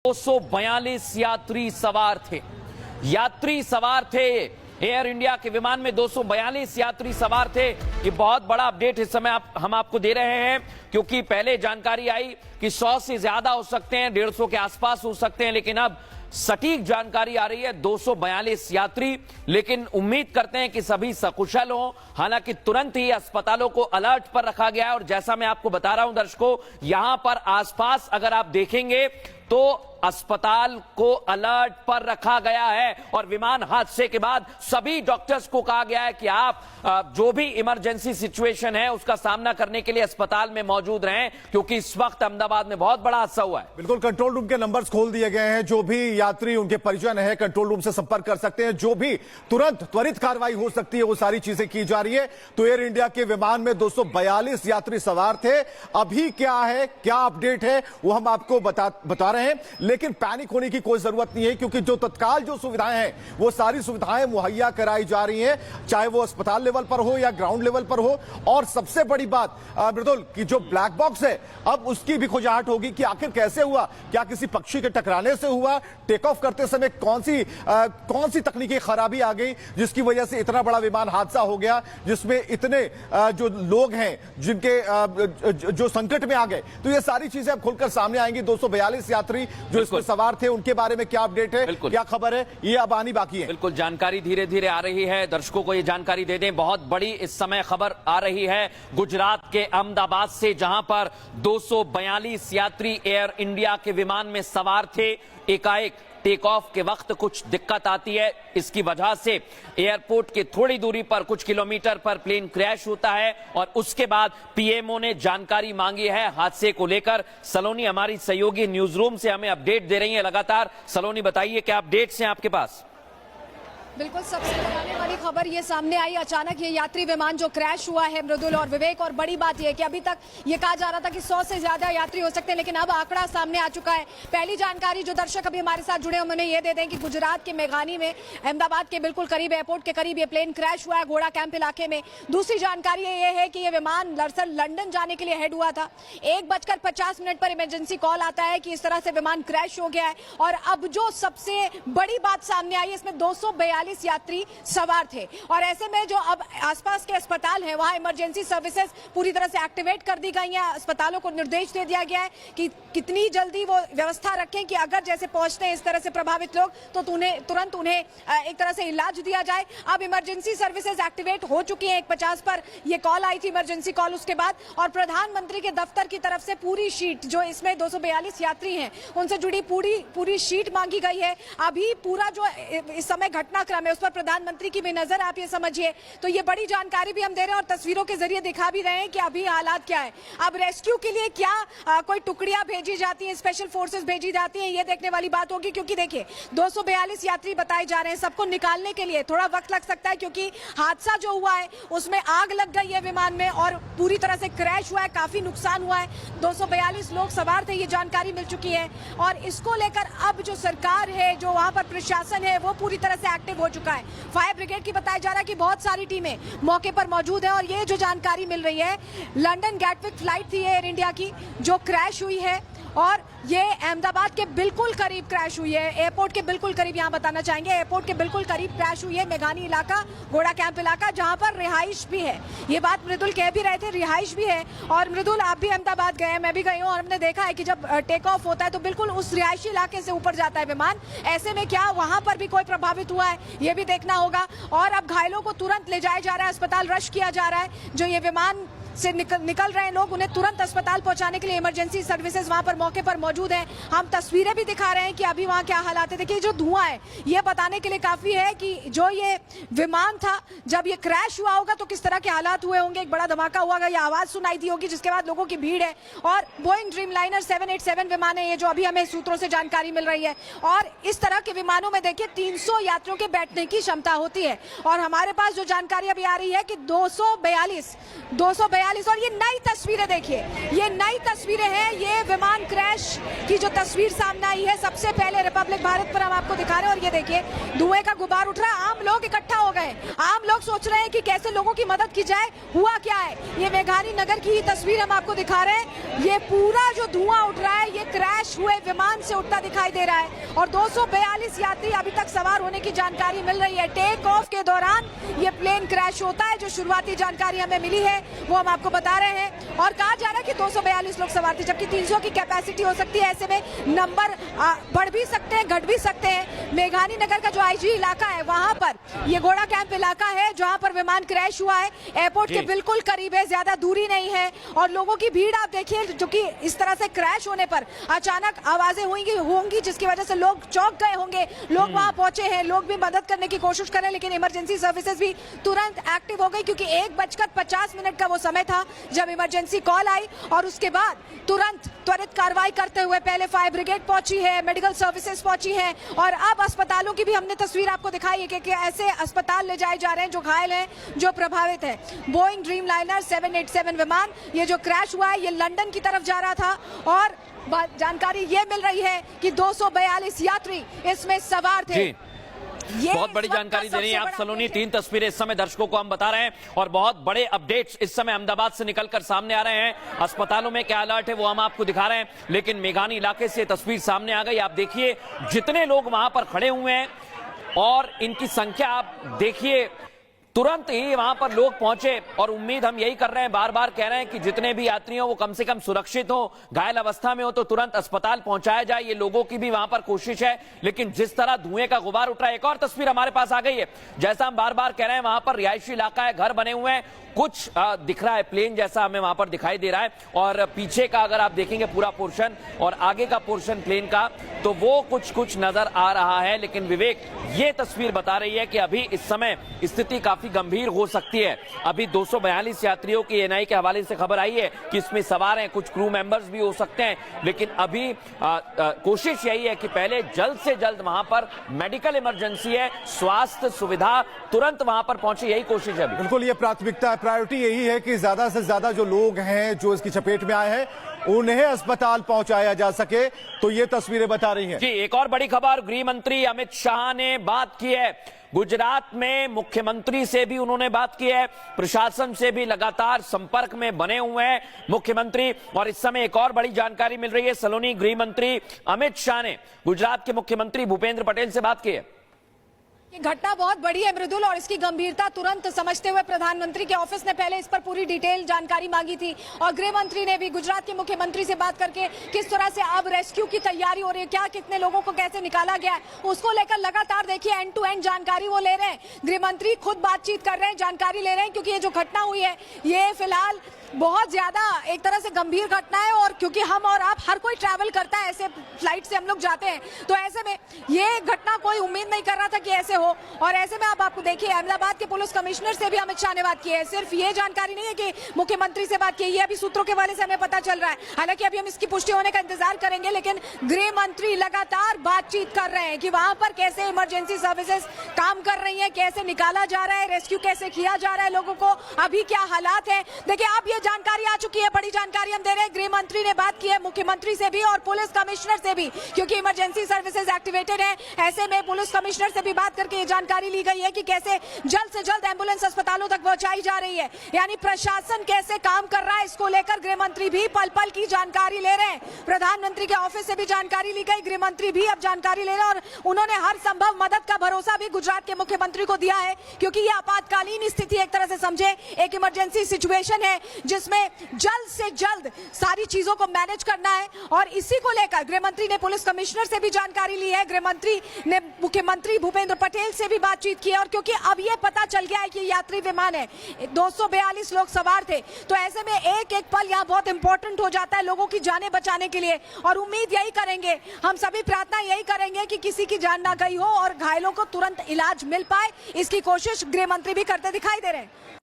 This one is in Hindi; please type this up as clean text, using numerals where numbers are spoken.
242 यात्री सवार थे। एयर इंडिया के विमान में 242 यात्री सवार थे। ये बहुत बड़ा अपडेट इस समय हम आपको दे रहे हैं, क्योंकि पहले जानकारी आई कि 100 से ज्यादा हो सकते हैं, 150 के आसपास हो सकते हैं, लेकिन अब सटीक जानकारी आ रही है 242 यात्री। लेकिन उम्मीद करते हैं कि सभी सकुशल हों। हालांकि तुरंत ही अस्पतालों को अलर्ट पर रखा गया है, और जैसा मैं आपको बता रहा हूं दर्शकों, यहां पर आसपास अगर आप देखेंगे तो अस्पताल को अलर्ट पर रखा गया है। और विमान हादसे के बाद सभी डॉक्टर्स को कहा गया है कि आप जो भी इमरजेंसी सिचुएशन है उसका सामना करने के लिए अस्पताल में मौजूद रहें, क्योंकि इस वक्त अहमदाबाद में बहुत बड़ा हादसा हुआ है। बिल्कुल, कंट्रोल रूम के नंबर्स खोल दिए गए हैं। जो भी यात्री, उनके परिजन है, कंट्रोल रूम से संपर्क कर सकते हैं। जो भी तुरंत त्वरित कार्रवाई हो सकती है वो सारी चीजें की जा रही है। तो एयर इंडिया के विमान में 242 यात्री सवार थे। अभी क्या है, क्या अपडेट है, वो हम आपको बता रहे हैं। लेकिन पैनिक होने की कोई जरूरत नहीं है, क्योंकि जो तत्काल जो सुविधाएं हैं वो सारी सुविधाएं मुहैया कराई जा रही हैं, चाहे वो अस्पताल लेवल पर हो या ग्राउंड लेवल पर हो। और सबसे बड़ी बात मृदुल, कि जो ब्लैक बॉक्स है अब उसकी भी खोजाहट होगी कि आखिर कैसे हुआ, क्या किसी पक्षी के टकराने से हुआ, टेक ऑफ करते समय कौन सी तकनीकी खराबी आ गई जिसकी वजह से इतना बड़ा विमान हादसा हो गया, जिसमें इतने जो लोग हैं जिनके जो संकट में आ गए। तो ये सारी चीजें अब खुलकर सामने आएंगी। 242 यात्री जो इसमें सवार थे, उनके बारे में क्या अपडेट है, क्या खबर है, ये अब आनी बाकी है। बिल्कुल, जानकारी धीरे धीरे आ रही है। दर्शकों को ये जानकारी दे दें, बहुत बड़ी इस समय खबर आ रही है गुजरात के अहमदाबाद से, जहां पर 242 यात्री एयर इंडिया के विमान में सवार थे। एकाएक टेक ऑफ के वक्त कुछ दिक्कत आती है। इसकी वजह से एयरपोर्ट के थोड़ी दूरी पर, कुछ किलोमीटर पर प्लेन क्रैश होता है, और उसके बाद पीएमओ ने जानकारी मांगी है हादसे को लेकर। सलोनी हमारी सहयोगी न्यूज रूम से हमें अपडेट दे रही है लगातार। सलोनी, बताइए क्या अपडेट्स हैं आपके पास? बिल्कुल, सबसे डराने वाली खबर ये सामने आई। अचानक ये यात्री विमान जो क्रैश हुआ है मृदुल और विवेक, और बड़ी बात यह कि अभी तक ये कहा जा रहा था कि 100 से ज्यादा यात्री हो सकते हैं, लेकिन अब आंकड़ा सामने आ चुका है। पहली जानकारी जो दर्शक अभी हमारे साथ जुड़े उन्होंने ये दे दें कि गुजरात के मेघानी में, अहमदाबाद के बिल्कुल करीब, एयरपोर्ट के करीब ये प्लेन क्रैश हुआ है, घोड़ा कैंप इलाके में। दूसरी जानकारी ये है कि ये विमान दरअसल लंदन जाने के लिए हेड हुआ था। 1:50 पर इमरजेंसी कॉल आता है कि इस तरह से विमान क्रैश हो गया है। और अब जो सबसे बड़ी बात सामने आई है, इसमें 242 यात्री सवार थे, और ऐसे में जो अब आसपास के अस्पताल हैं वहां इमरजेंसी सर्विसेज पूरी तरह से एक्टिवेट कर दी गई हैं। अस्पतालों को निर्देश दे दिया गया है कि कितनी जल्दी वो व्यवस्था रखें कि अगर जैसे पहुंचते हैं इस तरह से प्रभावित लोग तो तुरंत उन्हें एक तरह से इलाज दिया जाए। अब इमरजेंसी सर्विसेज एक्टिवेट हो चुकी हैं। 1:50 पर यह कॉल आई थी, इमरजेंसी कॉल, उसके बाद और प्रधानमंत्री के दफ्तर की तरफ से पूरी शीट, जो इसमें 242 यात्री हैं उनसे जुड़ी पूरी शीट मांगी गई है। अभी पूरा जो इस समय घटनाक्रम है उस पर प्रधानमंत्री की भी नजर, आप ये समझिए। तो ये बड़ी जानकारी भी हम दे रहे हैं और तस्वीरों के जरिए दिखा भी रहे हैं कि अभी हालात क्या है। अब रेस्क्यू के लिए क्या कोई टुकड़ियां भेजी जाती हैं, स्पेशल फोर्सेस भेजी जाती हैं, ये देखने वाली बात होगी। क्योंकि देखिए 242 यात्री बताए जा रहे हैं, सबको निकालने के लिए थोड़ा वक्त लग सकता है, क्योंकि हादसा जो हुआ है उसमें आग लग गई है विमान में और पूरी तरह से क्रैश हुआ है, काफी नुकसान हुआ है। 242 लोग सवार थे, ये जानकारी मिल चुकी है। और इसको लेकर अब जो सरकार है, जो वहां पर प्रशासन है, वो पूरी तरह से एक्टिव हो चुका है। फायर ब्रिगेड की बताया जा रहा है कि बहुत सारी टीमें मौके पर मौजूद है। और ये जो जानकारी मिल रही है, लंदन गैटविक फ्लाइट थी एयर इंडिया की जो क्रैश हुई है, और ये अहमदाबाद के बिल्कुल करीब क्रैश हुई है, एयरपोर्ट के बिल्कुल करीब। यहां बताना चाहेंगे एयरपोर्ट के बिल्कुल करीब क्रैश हुई है, मेघानी इलाका, घोड़ा कैंप इलाका, जहां पर रिहाइश भी है। ये बात मृदुल कह भी रहे थे, रिहाइश भी है। और मृदुल, आप भी अहमदाबाद गए हैं, मैं भी गई हूँ, और हमने देखा है कि जब टेक ऑफ होता है तो बिल्कुल उस रिहायशी इलाके से ऊपर जाता है विमान। ऐसे में क्या वहां पर भी कोई प्रभावित हुआ है, ये भी देखना होगा। और अब घायलों को तुरंत ले जाया जा रहा है, अस्पताल रश किया जा रहा है। जो ये विमान से निकल रहे हैं लोग, उन्हें तुरंत अस्पताल पहुंचाने के लिए इमरजेंसी सर्विसेज वहां पर मौके पर मौजूद हैं। हम तस्वीरें भी दिखा रहे हैं कि अभी वहां क्या हालात है। देखिए जो धुआं है, ये बताने के लिए काफी है कि जो ये विमान था, जब ये क्रैश हुआ होगा तो किस तरह के हालात हुए होंगे। एक बड़ा धमाका हुआ, ये आवाज सुनाई दी होगी, जिसके बाद लोगों की भीड़ है। और बोइंग ड्रीमलाइनर 787 विमान है ये, जो अभी हमें सूत्रों से जानकारी मिल रही है। और इस तरह के विमानों में देखिए 300 यात्रियों के बैठने की क्षमता होती है। और हमारे पास जो जानकारी अभी आ रही है कि 242 242 और ये नई तस्वीरें देखिए, ये नई तस्वीरें हैं, ये विमान क्रैश की जो तस्वीर सामने आई है सबसे पहले रिपब्लिक भारत पर हम आपको दिखा रहे हैं। और ये देखिए धुएं का गुबार उठ रहा है, आम लोग इकट्ठा हो गए, आम लोग सोच रहे हैं कि कैसे लोगों की मदद की जाए। हुआ क्या है, ये मेघानी नगर की ही तस्वीर हम आपको दिखा रहे हैं। ये पूरा जो धुआं उठ रहा है ये क्रैश हुए विमान से उठता दिखाई दे रहा है और 242 यात्री अभी तक सवार होने की जानकारी मिल रही है। टेक ऑफ के दौरान ये प्लेन क्रैश होता है, जो शुरुआती जानकारी हमें मिली है वो हम आपको बता रहे हैं। और कहा जा रहा है कि 242 लोग सवार थे, जबकि 300 की कैपेसिटी हो सकती है। ऐसे में नंबर बढ़ भी सकते हैं, घट भी सकते हैं। मेघानी नगर का जो आईजी इलाका है वहां पर ये घोड़ा कैंप इलाका है जहां पर विमान क्रैश हुआ है, एयरपोर्ट के बिल्कुल करीब है, ज्यादा दूरी नहीं है। और लोगों की भीड़ आप देखिए, जो कि इस तरह से क्रैश होने पर अचानक आवाजें होंगी जिसकी वजह से लोग चौंक गए होंगे। लोग वहां पहुंचे हैं, लोग भी मदद करने की कोशिश कर रहे हैं, लेकिन इमरजेंसी सर्विसेज भी तुरंत एक्टिव हो गई, क्योंकि 1:50 का वो समय था जब इमरजेंसी कॉल आई। और उसके बाद तुरंत त्वरित कार्रवाई करते हुए पहले फायर ब्रिगेड पहुंची है, मेडिकल सर्विसेज पहुंची है और अब अस्पतालों की भी हमने तस्वीर आपको दिखाई है कि ऐसे अस्पताल ले जाए जा रहे हैं जो घायल हैं, जो प्रभावित है। बोइंग ड्रीम लाइनर 787 विमान ये जो क्रैश हुआ है ये लंदन की तरफ जा रहा था और जानकारी ये मिल रही है कि 242 यात्री इसमें सवार थे। बहुत बड़ी जानकारी दे रही हैं आप सलोनी। 3 तस्वीरें इस समय दर्शकों को हम बता रहे हैं और बहुत बड़े अपडेट्स इस समय अहमदाबाद से निकलकर सामने आ रहे हैं। अस्पतालों में क्या अलर्ट है वो हम आपको दिखा रहे हैं, लेकिन मेघानी इलाके से तस्वीर सामने आ गई। आप देखिए जितने लोग वहां पर खड़े हुए हैं और इनकी संख्या आप देखिए, तुरंत ही वहां पर लोग पहुंचे और उम्मीद हम यही कर रहे हैं, बार बार कह रहे हैं कि जितने भी यात्री हो वो कम से कम सुरक्षित हो, घायल अवस्था में हो तो तुरंत अस्पताल पहुंचाया जाए। ये लोगों की भी वहां पर कोशिश है, लेकिन जिस तरह धुएं का गुबार उठ रहा है। एक और तस्वीर हमारे पास आ गई है, जैसा हम बार बार कह रहे हैं वहां पर रिहायशी इलाका है, घर बने हुए हैं, कुछ दिख रहा है प्लेन जैसा हमें वहां पर दिखाई दे रहा है। और पीछे का अगर आप देखेंगे पूरा पोर्शन और आगे का पोर्शन प्लेन का तो वो कुछ नजर आ रहा है। लेकिन विवेक ये तस्वीर बता रही है कि अभी इस समय स्थिति काफी गंभीर हो सकती है। अभी 242 यात्रियों की एनआई के हवाले से खबर आई है कि इसमें सवार हैं, कुछ क्रू मेंबर्स भी हो सकते हैं, लेकिन अभी कोशिश यही है कि पहले जल्द से जल्द वहां पर मेडिकल इमरजेंसी है, स्वास्थ्य सुविधा तुरंत वहां पर पहुंचे, यही कोशिश है। बिल्कुल ये प्राथमिकता, प्रायोरिटी यही है कि ज्यादा से ज्यादा जो लोग हैं जो इसकी चपेट में आए हैं उन्हें अस्पताल पहुंचाया जा सके, तो ये तस्वीरें बता रही हैं। जी, एक और बड़ी खबर, गृह मंत्री अमित शाह ने बात की है। गुजरात में मुख्यमंत्री से भी उन्होंने बात की है, प्रशासन से भी लगातार संपर्क में बने हुए हैं मुख्यमंत्री। और इस समय एक और बड़ी जानकारी मिल रही है, सलोनी गृह मंत्री अमित शाह ने गुजरात के मुख्यमंत्री भूपेंद्र पटेल से बात की है। ये घटना बहुत बड़ी है मृदुल और इसकी गंभीरता तुरंत समझते हुए प्रधानमंत्री के ऑफिस ने पहले इस पर पूरी डिटेल जानकारी मांगी थी और गृह मंत्री ने भी गुजरात के मुख्यमंत्री से बात करके किस तरह से अब रेस्क्यू की तैयारी हो रही है, क्या कितने लोगों को कैसे निकाला गया है, उसको लेकर लगातार देखिए एंड टू एंड जानकारी वो ले रहे हैं। गृह मंत्री खुद बातचीत कर रहे हैं, जानकारी ले रहे हैं, क्योंकि ये जो घटना हुई है ये फिलहाल बहुत ज्यादा एक तरह से गंभीर घटना है। और क्योंकि हम और आप हर कोई ट्रैवल करता है, ऐसे फ्लाइट से हम लोग जाते हैं, तो ऐसे में ये घटना कोई उम्मीद नहीं कर रहा था कि ऐसे हो। और ऐसे में आप आपको देखिए अहमदाबाद के पुलिस कमिश्नर से भी अमित शाह ने बात की है। सिर्फ ये जानकारी नहीं है कि मुख्यमंत्री से बात की, ये अभी सूत्रों के हवाले से हमें पता चल रहा है, हालांकि अभी हम इसकी पुष्टि होने का इंतजार करेंगे। लेकिन गृह मंत्री लगातार बातचीत कर रहे हैं कि वहां पर कैसे इमरजेंसी सर्विसेज काम कर रही है, कैसे निकाला जा रहा है, रेस्क्यू कैसे किया जा रहा है लोगों को, अभी क्या हालात है। देखिए अब ये जानकारी आ चुकी है, बड़ी जानकारी हम दे रहे हैं। गृह मंत्री ने बात की है मुख्यमंत्री से भी और पुलिस कमिश्नर से भी, क्योंकि इमरजेंसी सर्विसेज एक्टिवेटेड है। ऐसे में पुलिस कमिश्नर से भी बात करके ये जानकारी ली गई है कि कैसे जल्द से जल्द एम्बुलेंस अस्पतालों तक पहुंचाई जा रही है, यानी प्रशासन कैसे काम कर रहा है इसको लेकर गृह मंत्री भी पल पल की जानकारी ले रहे हैं। प्रधानमंत्री के ऑफिस से भी जानकारी ली गई, गृह मंत्री भी अब जानकारी ले रहे हैं और उन्होंने हर संभव मदद का भरोसा भी गुजरात के मुख्यमंत्री को दिया है, क्योंकि ये आपातकालीन स्थिति एक तरह से समझे, एक इमरजेंसी सिचुएशन है जिसमें जल्द से जल्द सारी चीजों को मैनेज करना है। और इसी को लेकर गृह मंत्री ने पुलिस कमिश्नर से भी जानकारी ली है, गृह मंत्री ने मुख्यमंत्री भूपेंद्र पटेल से भी बातचीत की है। और क्योंकि अब ये पता चल गया है कि यात्री विमान है, 242 लोग सवार थे, तो ऐसे में एक एक पल यहाँ बहुत इंपॉर्टेंट हो जाता है लोगों की जानें बचाने के लिए। और उम्मीद यही करेंगे, हम सभी प्रार्थना यही करेंगे कि किसी की जान ना गई हो और घायलों को तुरंत इलाज मिल पाए, इसकी कोशिश गृह मंत्री भी करते दिखाई दे रहे हैं।